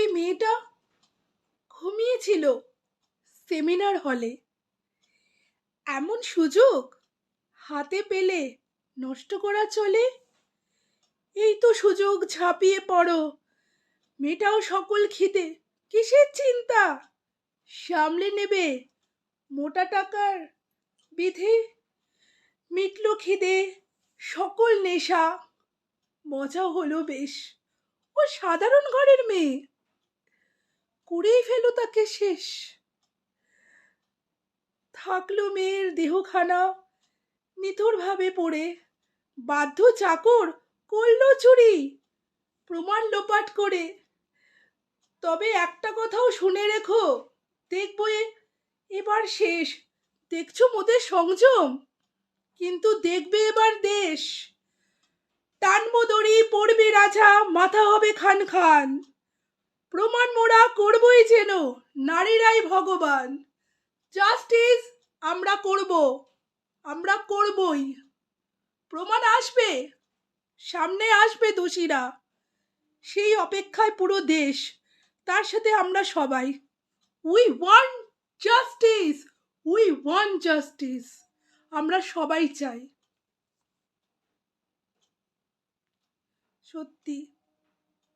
ওই মেয়েটা ঘুমিয়েছিল সেমিনার হলে। এমন সুযোগ হাতে পেলে নষ্ট করা চলে? এই তো সুযোগ, ঝাঁপিয়ে পড়ো, মেয়েটাও সকল খিদে। কিসের চিন্তা? সামলে নেবে মোটা টাকার বিধি। মিটল খিদে, সকল নেশা, মজা হলো বেশ। ও সাধারণ ঘরের মেয়ে, করেই ফেলো তাকে শেষ। থাকলো মেয়ের দেহখানা নিথর ভাবে পড়ে। বাধ্য চাকর করলো চুরি প্রমাণ লোপাট করে। তবে একটা কথাও শুনে রেখো, দেখবো এবার শেষ। দেখছো মোদের সংযম, কিন্তু দেখবে এবার দেশ। টানবো দড়ি, পড়বে রাজা, মাথা হবে খান খান। প্রমাণ মোরা করবই যেন, নারীরাই ভগবান। জাস্টিস আমরা করব, আমরা করবই। প্রমাণ আসবে, সামনে আসবে দোষীরা। সেই অপেক্ষায় পুরো দেশ, তার সাথে আমরা সবাই। We want justice, we want justice. আমরা সবাই চাই। সত্যি